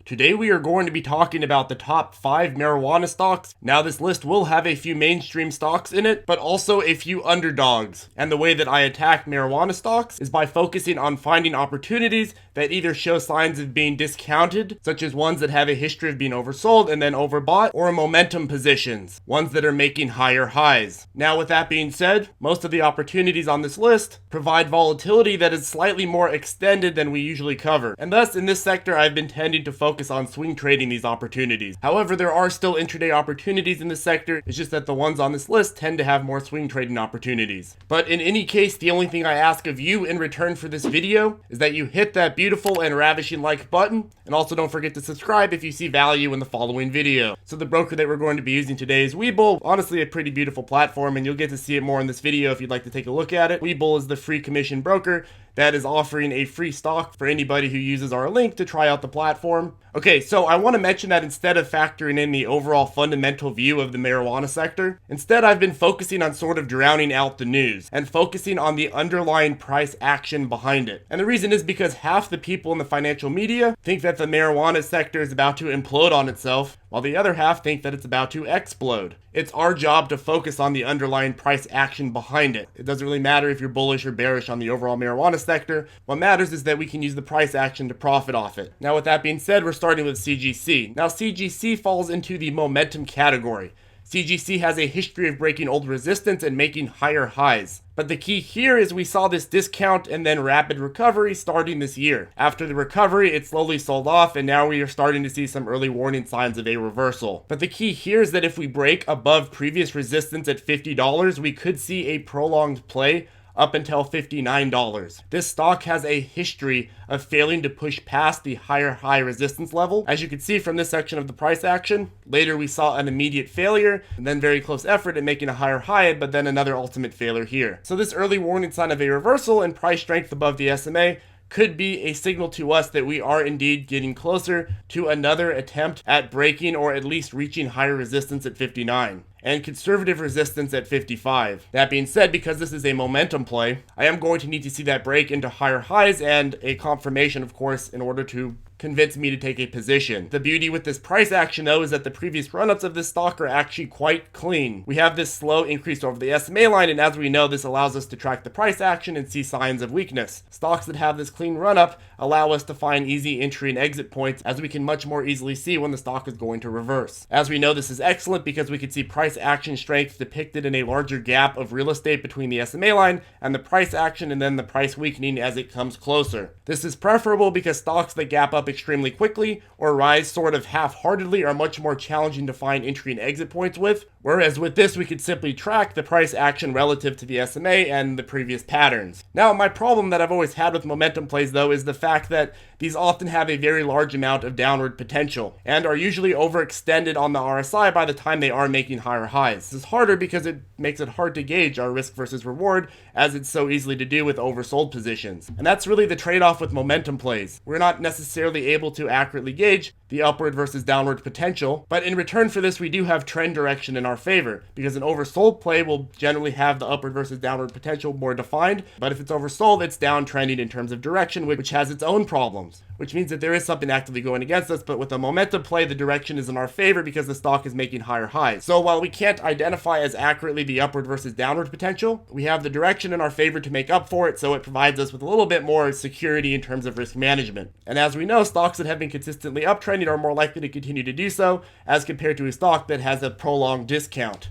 Today we are going to be talking about the top 5 marijuana stocks. Now this list will have a few mainstream stocks in it, but also a few underdogs. And the way that I attack marijuana stocks is by focusing on finding opportunities that either show signs of being discounted, such as ones that have a history of being oversold and then overbought, or momentum positions, ones that are making higher highs. Now with that being said, most of the opportunities on this list provide volatility that is slightly more extended than we usually cover. And thus in this sector I've been tending to focus on swing trading these opportunities. However, there are still intraday opportunities in this sector. It's just that the ones on this list tend to have more swing trading opportunities. But in any case, the only thing I ask of you in return for this video is that you hit that beautiful and ravishing like button, and also don't forget to subscribe if you see value in the following video. So the broker that we're going to be using today is Webull. Honestly, a pretty beautiful platform, and you'll get to see it more in this video if you'd like to take a look at it. Webull is the free commission broker that is offering a free stock for anybody who uses our link to try out the platform. Okay, so I want to mention that instead of factoring in the overall fundamental view of the marijuana sector, instead I've been focusing on sort of drowning out the news and focusing on the underlying price action behind it. And the reason is because half the people in the financial media think that the marijuana sector is about to implode on itself, while the other half think that it's about to explode. It's our job to focus on the underlying price action behind it. It doesn't really matter if you're bullish or bearish on the overall marijuana sector. What matters is that we can use the price action to profit off it. Now with that being said, we're starting with CGC. Now CGC falls into the momentum category. CGC has a history of breaking old resistance and making higher highs. But the key here is we saw this discount and then rapid recovery starting this year. After the recovery, it slowly sold off, and now we are starting to see some early warning signs of a reversal. But the key here is that if we break above previous resistance at $50, we could see a prolonged play up until $59. This stock has a history of failing to push past the higher high resistance level. As you can see from this section of the price action, later we saw an immediate failure, and then very close effort at making a higher high, but then another ultimate failure here. So this early warning sign of a reversal and price strength above the SMA could be a signal to us that we are indeed getting closer to another attempt at breaking or at least reaching higher resistance at 59 and conservative resistance at 55. That being said, because this is a momentum play, I am going to need to see that break into higher highs and a confirmation, of course, in order to convince me to take a position. The beauty with this price action though is that the previous run-ups of this stock are actually quite clean. We have this slow increase over the SMA line, and as we know, this allows us to track the price action and see signs of weakness. Stocks that have this clean run-up allow us to find easy entry and exit points, as we can much more easily see when the stock is going to reverse. As we know, this is excellent because we can see price action strength depicted in a larger gap of real estate between the SMA line and the price action, and then the price weakening as it comes closer. This is preferable because stocks that gap up extremely quickly or rise sort of half-heartedly are much more challenging to find entry and exit points with, whereas with this we could simply track the price action relative to the SMA and the previous patterns. Now my problem that I've always had with momentum plays though is the fact that these often have a very large amount of downward potential and are usually overextended on the RSI by the time they are making higher highs. This is harder because it makes it hard to gauge our risk versus reward, as it's so easily to do with oversold positions. And that's really the trade-off with momentum plays. We're not necessarily able to accurately gauge the upward versus downward potential, but in return for this we do have trend direction in our favor, because an oversold play will generally have the upward versus downward potential more defined, but if it's oversold, it's downtrending in terms of direction, which has its own problems, which means that there is something actively going against us. But with a momentum play, the direction is in our favor because the stock is making higher highs. So while we can't identify as accurately the upward versus downward potential, we have the direction in our favor to make up for it, so it provides us with a little bit more security in terms of risk management. And as we know, stocks that have been consistently uptrending are more likely to continue to do so as compared to a stock that has a prolonged discount.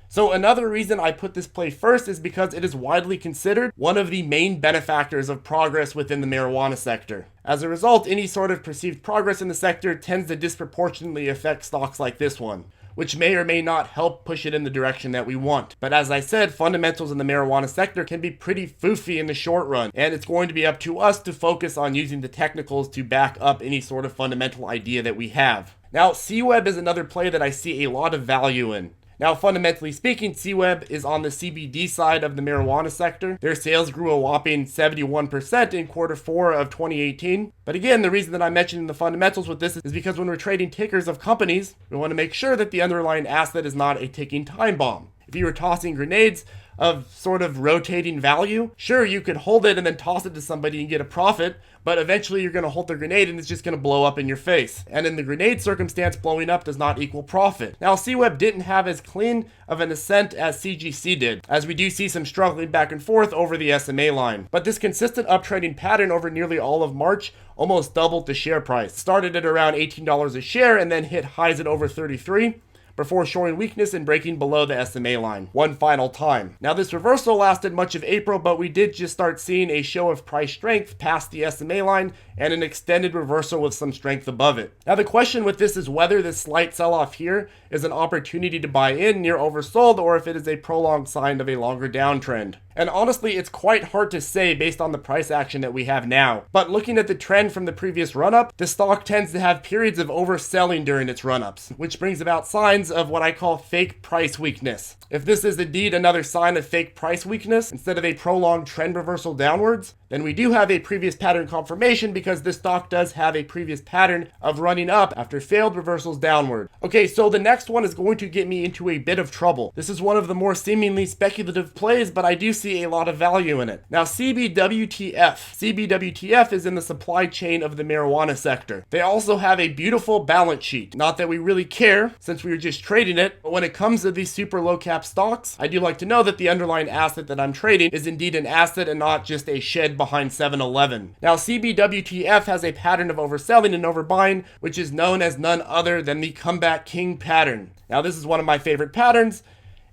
So another reason I put this play first is because it is widely considered one of the main benefactors of progress within the marijuana sector. As a result, any sort of perceived progress in the sector tends to disproportionately affect stocks like this one, which may or may not help push it in the direction that we want. But as I said, fundamentals in the marijuana sector can be pretty foofy in the short run, and it's going to be up to us to focus on using the technicals to back up any sort of fundamental idea that we have. Now, CWEB is another play that I see a lot of value in. Now, fundamentally speaking, CWEB is on the CBD side of the marijuana sector. Their sales grew a whopping 71% in Q4 of 2018. But again, the reason that I'm mentioning the fundamentals with this is because when we're trading tickers of companies, we want to make sure that the underlying asset is not a ticking time bomb. if you were tossing grenades of sort of rotating value, sure, you could hold it and then toss it to somebody and get a profit, but eventually you're going to hold the grenade and it's just going to blow up in your face. And in the grenade circumstance, blowing up does not equal profit. Now, CWeb didn't have as clean of an ascent as CGC did, as we do see some struggling back and forth over the SMA line. But this consistent uptrending pattern over nearly all of March almost doubled the share price. Started at around $18 a share and then hit highs at over 33. Before showing weakness and breaking below the SMA line one final time. Now, this reversal lasted much of April, but we did just start seeing a show of price strength past the SMA line and an extended reversal with some strength above it. Now, the question with this is whether this slight sell-off here is an opportunity to buy in near oversold or if it is a prolonged sign of a longer downtrend. And honestly, it's quite hard to say based on the price action that we have now. But looking at the trend from the previous run-up, the stock tends to have periods of overselling during its run-ups, which brings about signs of what I call fake price weakness. If this is indeed another sign of fake price weakness instead of a prolonged trend reversal downwards, then we do have a previous pattern confirmation because this stock does have a previous pattern of running up after failed reversals downward. Okay, so the next one is going to get me into a bit of trouble. This is one of the more seemingly speculative plays, but I do see a lot of value in it. Now, CBWTF. CBWTF is in the supply chain of the marijuana sector. They also have a beautiful balance sheet. Not that we really care since we were just trading it, but when it comes to these super low cap stocks, I do like to know that the underlying asset that I'm trading is indeed an asset and not just a shed behind 7-Eleven. Now, CBWTF has a pattern of overselling and overbuying, which is known as none other than the comeback king pattern. Now, this is one of my favorite patterns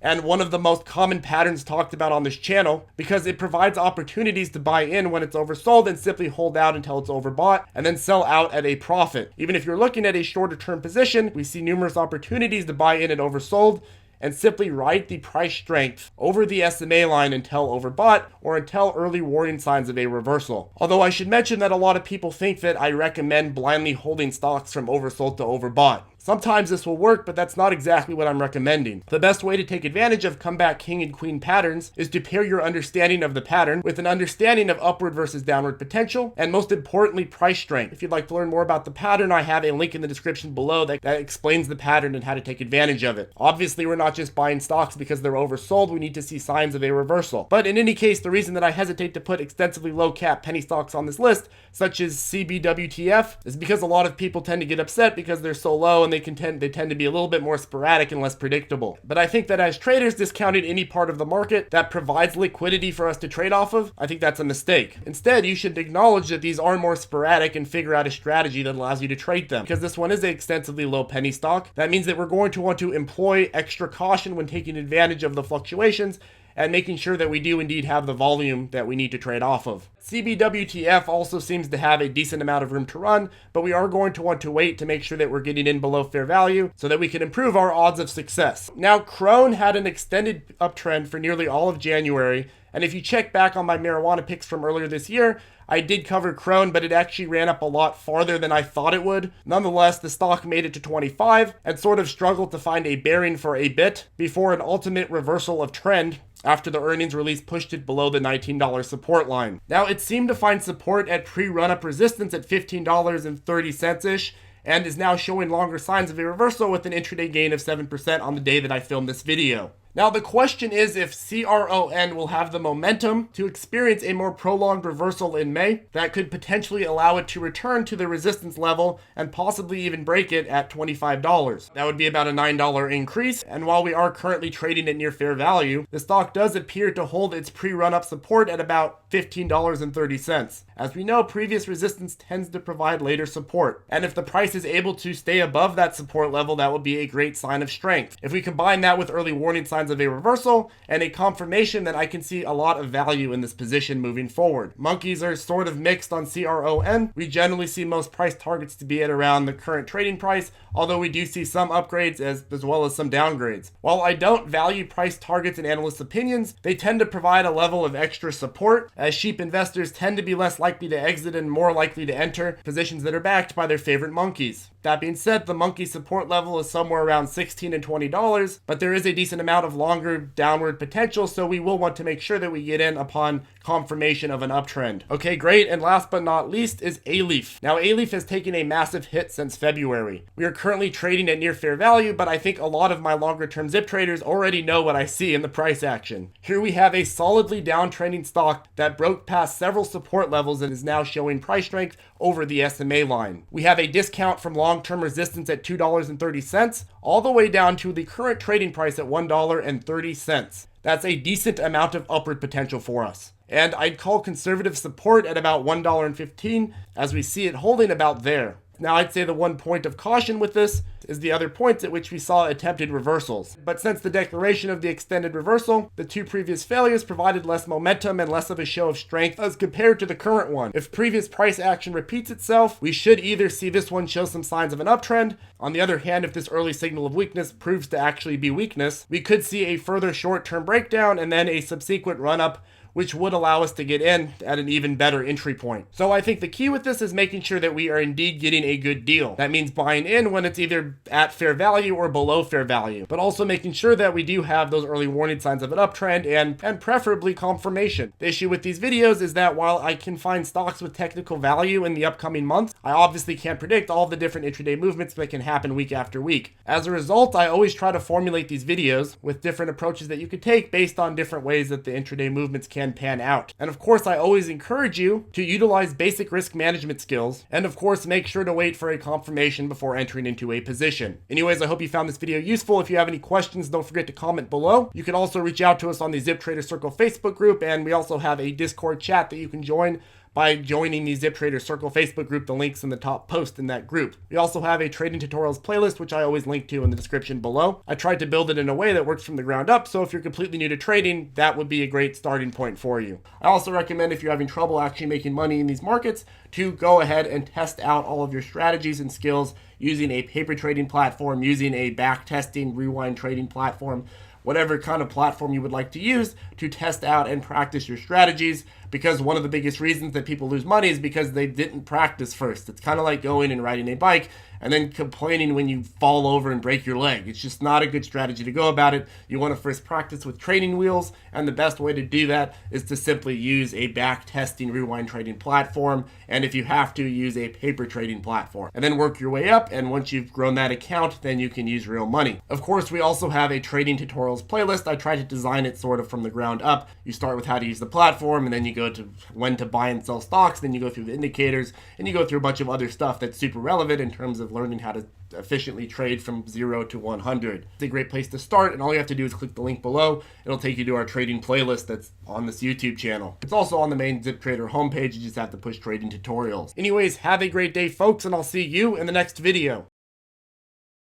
and one of the most common patterns talked about on this channel because it provides opportunities to buy in when it's oversold and simply hold out until it's overbought and then sell out at a profit. Even if you're looking at a shorter term position, we see numerous opportunities to buy in at oversold and simply ride the price strength over the SMA line until overbought or until early warning signs of a reversal. Although I should mention that a lot of people think that I recommend blindly holding stocks from oversold to overbought. Sometimes this will work, but that's not exactly what I'm recommending. The best way to take advantage of comeback king and queen patterns is to pair your understanding of the pattern with an understanding of upward versus downward potential, and most importantly, price strength. If you'd like to learn more about the pattern, I have a link in the description below that explains the pattern and how to take advantage of it. Obviously, we're not just buying stocks because they're oversold, we need to see signs of a reversal. But in any case, the reason that I hesitate to put extensively low cap penny stocks on this list, such as CBWTF, is because a lot of people tend to get upset because they're so low and they tend to be a little bit more sporadic and less predictable. But I think that as traders discounting any part of the market that provides liquidity for us to trade off of, I think that's a mistake. Instead, you should acknowledge that these are more sporadic and figure out a strategy that allows you to trade them. Because this one is an extensively low penny stock, that means that we're going to want to employ extra caution when taking advantage of the fluctuations and making sure that we do indeed have the volume that we need to trade off of. CBWTF also seems to have a decent amount of room to run, but we are going to want to wait to make sure that we're getting in below fair value so that we can improve our odds of success. Now, CROM had an extended uptrend for nearly all of January, and if you check back on my marijuana picks from earlier this year, I did cover CROM, but it actually ran up a lot farther than I thought it would. Nonetheless, the stock made it to 25 and sort of struggled to find a bearing for a bit before an ultimate reversal of trend after the earnings release pushed it below the $19 support line. Now, it seemed to find support at pre-run-up resistance at $15.30-ish, and is now showing longer signs of a reversal with an intraday gain of 7% on the day that I filmed this video. Now, the question is if CROM will have the momentum to experience a more prolonged reversal in May that could potentially allow it to return to the resistance level and possibly even break it at $25. That would be about a $9 increase, and while we are currently trading at near fair value, the stock does appear to hold its pre-run-up support at about $15.30. As we know, previous resistance tends to provide later support, and if the price is able to stay above that support level, that would be a great sign of strength. If we combine that with early warning signs of a reversal and a confirmation, that I can see a lot of value in this position moving forward. Monkeys are sort of mixed on CROM. We generally see most price targets to be at around the current trading price, although we do see some upgrades as well as some downgrades. While I don't value price targets in analysts' opinions, they tend to provide a level of extra support, as sheep investors tend to be less likely to exit and more likely to enter positions that are backed by their favorite monkeys. That being said, the monkey support level is somewhere around $16 and $20, but there is a decent amount of longer downward potential, so we will want to make sure that we get in upon confirmation of an uptrend. Okay, great, and last but not least is A-Leaf. Now, A-Leaf has taken a massive hit since February. We are currently trading at near fair value, but I think a lot of my longer term ZIP traders already know what I see in the price action. Here we have a solidly downtrending stock that broke past several support levels and is now showing price strength over the SMA line. We have a discount from long-term resistance at $2.30 all the way down to the current trading price at $1.30. That's a decent amount of upward potential for us. And I'd call conservative support at about $1.15 as we see it holding about there. Now, I'd say the one point of caution with this is the other points at which we saw attempted reversals. But since the declaration of the extended reversal, the two previous failures provided less momentum and less of a show of strength as compared to the current one. If previous price action repeats itself, we should either see this one show some signs of an uptrend. On the other hand, if this early signal of weakness proves to actually be weakness, we could see a further short-term breakdown and then a subsequent run-up, which would allow us to get in at an even better entry point. So I think the key with this is making sure that we are indeed getting a good deal. That means buying in when it's either at fair value or below fair value, but also making sure that we do have those early warning signs of an uptrend and preferably confirmation. The issue with these videos is that while I can find stocks with technical value in the upcoming months, I obviously can't predict all the different intraday movements that can happen week after week. As a result, I always try to formulate these videos with different approaches that you could take based on different ways that the intraday movements can pan out. And of course, I always encourage you to utilize basic risk management skills, and of course, make sure to wait for a confirmation before entering into a position. Anyways, I hope you found this video useful. If you have any questions, don't forget to comment below. You can also reach out to us on the ZipTrader Circle Facebook group, and we also have a Discord chat that you can join by joining the ZipTrader Circle Facebook group. The link's in the top post in that group. We also have a trading tutorials playlist, which I always link to in the description below. I tried to build it in a way that works from the ground up, so if you're completely new to trading, that would be a great starting point for you. I also recommend, if you're having trouble actually making money in these markets, to go ahead and test out all of your strategies and skills using a paper trading platform, using a back testing, rewind trading platform, whatever kind of platform you would like to use to test out and practice your strategies, because one of the biggest reasons that people lose money is because they didn't practice first. It's kind of like going and riding a bike and then complaining when you fall over and break your leg. It's just not a good strategy to go about it. You want to first practice with training wheels, and the best way to do that is to simply use a back testing rewind trading platform, and if you have to, use a paper trading platform, and then work your way up, and once you've grown that account, then you can use real money. Of course, we also have a trading tutorials playlist. I try to design it sort of from the ground up. You start with how to use the platform, and then you go to when to buy and sell stocks, then you go through the indicators, and you go through a bunch of other stuff that's super relevant in terms of learning how to efficiently trade from 0 to 100. It's a great place to start, and all you have to do is click the link below. It'll take you to our trading playlist that's on this YouTube channel. It's also on the main ZipTrader homepage. You just have to push trading tutorials. Anyways, have a great day, folks, and I'll see you in the next video.